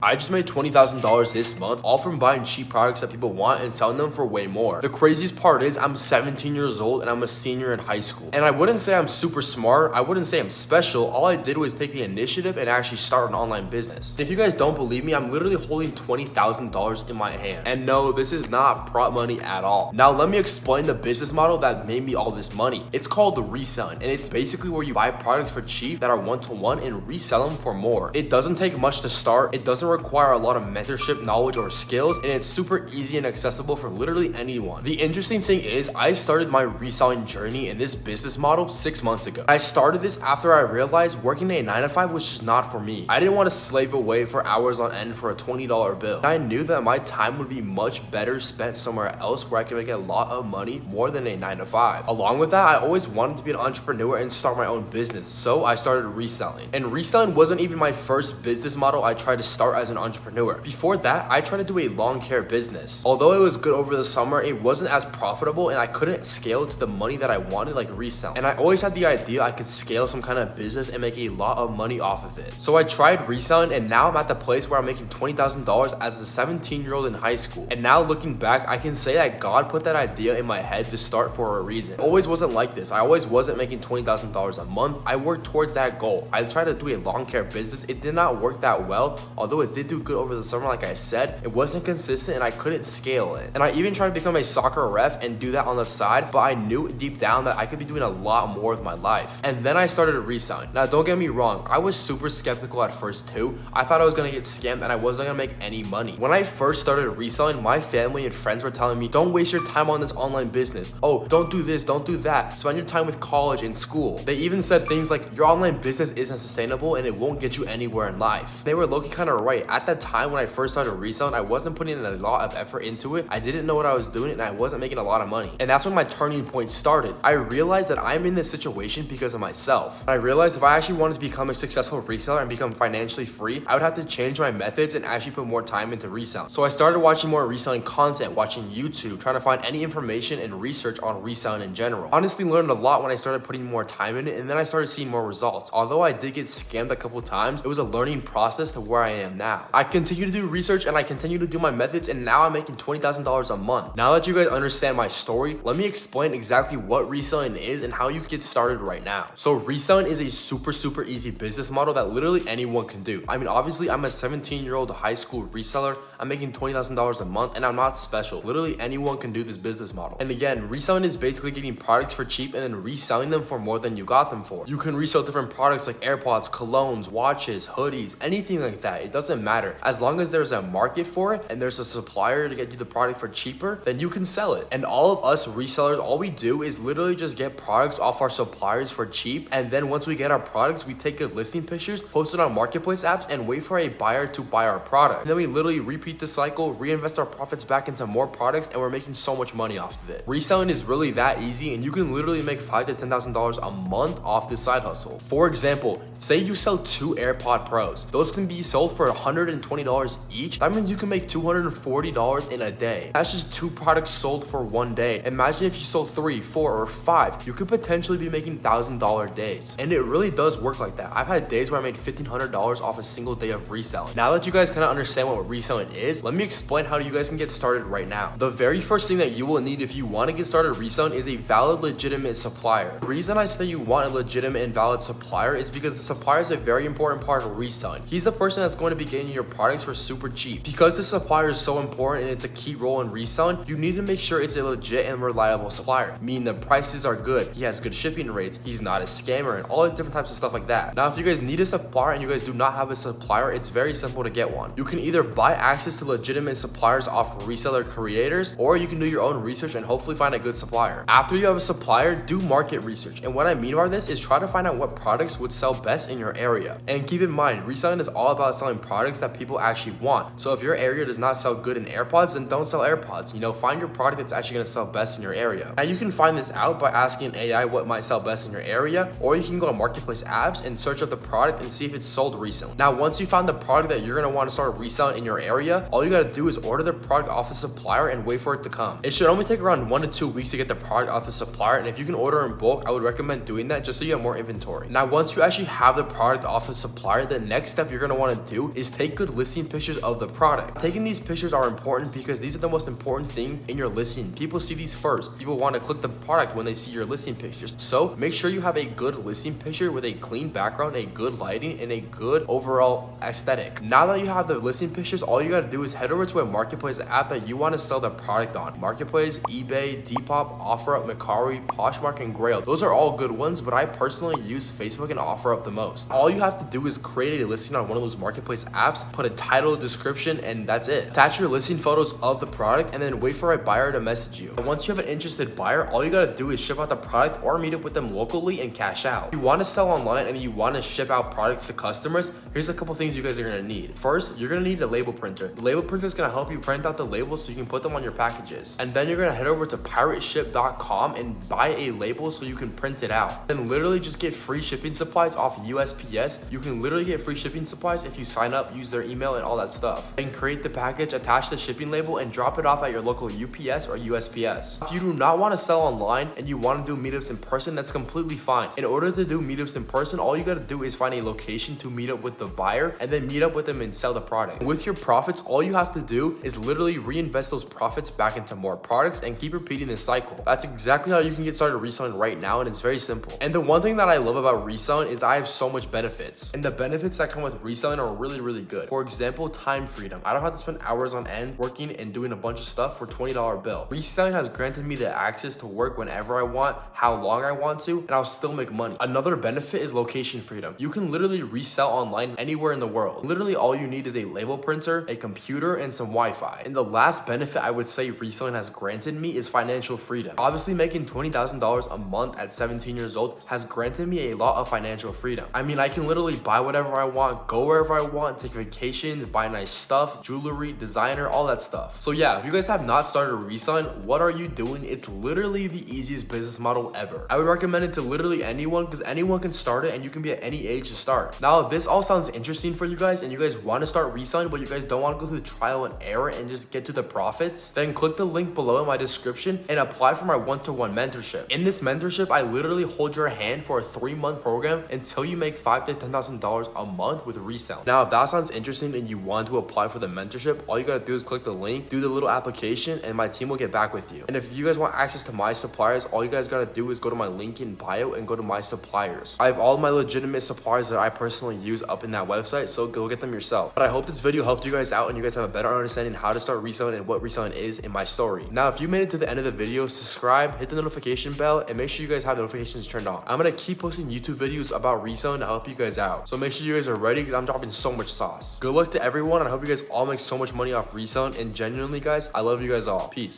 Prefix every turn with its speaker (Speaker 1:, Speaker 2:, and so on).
Speaker 1: I just made $20,000 this month, all from buying cheap products that people want and selling them for way more. The craziest part is I'm 17 years old and I'm a senior in high school. And I wouldn't say I'm super smart. I wouldn't say I'm special. All I did was take the initiative and actually start an online business. If you guys don't believe me, I'm literally holding $20,000 in my hand. And no, this is not prop money at all. Now let me explain the business model that made me all this money. It's called the reselling, and it's basically where you buy products for cheap that are one-to-one and resell them for more. It doesn't take much to start. It doesn't require a lot of mentorship, knowledge, or skills, and it's super easy and accessible for literally anyone. The interesting thing is I started my reselling journey in this business model 6 months ago. I started this after I realized working a 9 to 5 was just not for me. I didn't want to slave away for hours on end for a $20 bill. And I knew that my time would be much better spent somewhere else where I could make a lot of money more than a 9 to 5. Along with that, I always wanted to be an entrepreneur and start my own business, so I started reselling. And reselling wasn't even my first business model I tried to start as an entrepreneur. Before that, I tried to do a lawn care business. Although it was good over the summer, it wasn't as profitable and I couldn't scale to the money that I wanted like resell. And I always had the idea I could scale some kind of business and make a lot of money off of it. So I tried reselling, and now I'm at the place where I'm making $20,000 as a 17-year-old in high school. And now looking back, I can say that God put that idea in my head to start for a reason. It always wasn't like this. I always wasn't making $20,000 a month. I worked towards that goal. I tried to do a lawn care business. It did not work that well, although it did do good over the summer. Like I said, it wasn't consistent and I couldn't scale it. And I even tried to become a soccer ref and do that on the side, but I knew deep down that I could be doing a lot more with my life. And then I started reselling. Now don't get me wrong, I was super skeptical at first too. I thought I was gonna get scammed and I wasn't gonna make any money. When I first started reselling, my family and friends were telling me, don't waste your time on this online business. Oh, don't do this, don't do that. Spend your time with college and school. They even said things like, your online business isn't sustainable and it won't get you anywhere in life. They were low-key kind of right. At that time when I first started reselling, I wasn't putting in a lot of effort into it. I didn't know what I was doing and I wasn't making a lot of money. And that's when my turning point started. I realized that I'm in this situation because of myself. I realized if I actually wanted to become a successful reseller and become financially free, I would have to change my methods and actually put more time into reselling. So I started watching more reselling content, watching YouTube, trying to find any information and research on reselling in general. Honestly, learned a lot when I started putting more time in it, and then I started seeing more results. Although I did get scammed a couple times, it was a learning process to where I am now. I continue to do research and I continue to do my methods, and now I'm making $20,000 a month. Now that you guys understand my story, let me explain exactly what reselling is and how you can get started right now. So reselling is a super easy business model that literally anyone can do. I mean, obviously I'm a 17-year-old high school reseller. I'm making $20,000 a month and I'm not special. Literally anyone can do this business model. And again, reselling is basically getting products for cheap and then reselling them for more than you got them for. You can resell different products like AirPods, colognes, watches, hoodies, anything like that. It doesn't matter. As long as there's a market for it and there's a supplier to get you the product for cheaper, then you can sell it. And all of us resellers, all we do is literally just get products off our suppliers for cheap, and then once we get our products, we take good listing pictures, post it on marketplace apps, and wait for a buyer to buy our product. And then we literally repeat the cycle, reinvest our profits back into more products, and we're making so much money off of it. Reselling is really that easy, and you can literally make $5,000 to $10,000 a month off this side hustle. For example, say you sell 2 AirPod Pros. Those can be sold for $120 each. That means you can make $240 in a day. That's just 2 products sold for one day. Imagine if you sold 3, 4, or 5. You could potentially be making $1,000 days. And it really does work like that. I've had days where I made $1,500 off a single day of reselling. Now that you guys kind of understand what reselling is, let me explain how you guys can get started right now. The very first thing that you will need if you want to get started reselling is a valid, legitimate supplier. The reason I say you want a legitimate and valid supplier is because the supplier is a very important part of reselling. He's the person that's going to be getting your products for super cheap. Because the supplier is so important and it's a key role in reselling, you need to make sure it's a legit and reliable supplier, meaning the prices are good, he has good shipping rates, he's not a scammer, and all these different types of stuff like that. Now, if you guys need a supplier and you guys do not have a supplier, it's very simple to get one. You can either buy access to legitimate suppliers off reseller creators, or you can do your own research and hopefully find a good supplier. After you have a supplier, do market research. And what I mean by this is try to find out what products would sell best in your area. And keep in mind, reselling is all about selling products that people actually want. So if your area does not sell good in AirPods, then don't sell AirPods. Find your product that's actually going to sell best in your area. Now you can find this out by asking AI what might sell best in your area, or you can go to marketplace apps and search up the product and see if it's sold recently. Now once you found the product that you're going to want to start reselling in your area, all you got to do is order the product off the supplier and wait for it to come. It should only take around 1 to 2 weeks to get the product off the supplier, and if you can order in bulk, I would recommend doing that just so you have more inventory. Now once you actually have the product off the supplier, the next step you're going to want to do is is take good listing pictures of the product. Taking these pictures are important because these are the most important thing in your listing. People see these first. People want to click the product when they see your listing pictures. So make sure you have a good listing picture with a clean background, a good lighting, and a good overall aesthetic. Now that you have the listing pictures, all you got to do is head over to a marketplace app that you want to sell the product on. Marketplace, eBay, Depop, OfferUp, Mercari, Poshmark, and Grail. Those are all good ones, but I personally use Facebook and OfferUp the most. All you have to do is create a listing on one of those marketplace apps, put a title, description, and that's it. Attach your listing photos of the product and then wait for a buyer to message you. And once you have an interested buyer, all you gotta do is ship out the product or meet up with them locally and cash out. If you want to sell online and you want to ship out products to customers, here's a couple things you guys are gonna need. First, you're gonna need a label printer. The label printer is gonna help you print out the labels so you can put them on your packages. And then you're gonna head over to pirateship.com and buy a label so you can print it out. Then literally just get free shipping supplies off USPS. You can literally get free shipping supplies if you sign up, use their email, and all that stuff. Then create the package, attach the shipping label, and drop it off at your local UPS or USPS. If you do not want to sell online and you want to do meetups in person, that's completely fine. In order to do meetups in person, all you gotta do is find a location to meet up with the buyer and then meet up with them and sell the product. With your profits, all you have to do is literally reinvest those profits back into more products and keep repeating this cycle. That's exactly how you can get started reselling right now, and it's very simple. And the one thing that I love about reselling is I have so much benefits, and the benefits that come with reselling are really, really good. For example, time freedom. I don't have to spend hours on end working and doing a bunch of stuff for $20 bill. Reselling has granted me the access to work whenever I want, how long I want to, and I'll still make money. Another benefit is location freedom. You can literally resell online anywhere in the world. Literally all you need is a label printer, a computer, and some Wi-Fi. And the last benefit I would say reselling has granted me is financial freedom. Obviously, making $20,000 a month at 17 years old has granted me a lot of financial freedom. I mean, I can literally buy whatever I want, go wherever I want, take vacations, buy nice stuff, jewelry, designer, all that stuff. So yeah, if you guys have not started reselling, what are you doing? It's literally the easiest business model ever. I would recommend it to literally anyone because anyone can start it and you can be at any age to start. Now, if this all sounds interesting for you guys and you guys want to start reselling, but you guys don't want to go through trial and error and just get to the profits, then click the link below in my description and apply for my one-to-one mentorship. In this mentorship, I literally hold your hand for a 3-month program until you make $5,000 to $10,000 a month with reselling. Now, if that sounds interesting and you want to apply for the mentorship, all you gotta do is click the link, do the little application, and my team will get back with you. And if you guys want access to my suppliers, all you guys gotta do is go to my link in bio and go to my suppliers. I have all my legitimate suppliers that I personally use up in that website, so go get them yourself. But I hope this video helped you guys out and you guys have a better understanding how to start reselling and what reselling is in my story. Now, if you made it to the end of the video, subscribe, hit the notification bell, and make sure you guys have notifications turned on. I'm gonna keep posting YouTube videos about reselling to help you guys out. So make sure you guys are ready because I'm dropping so much sauce. Good luck to everyone, and I hope you guys all make so much money off reselling. And genuinely, guys, I love you guys all. Peace.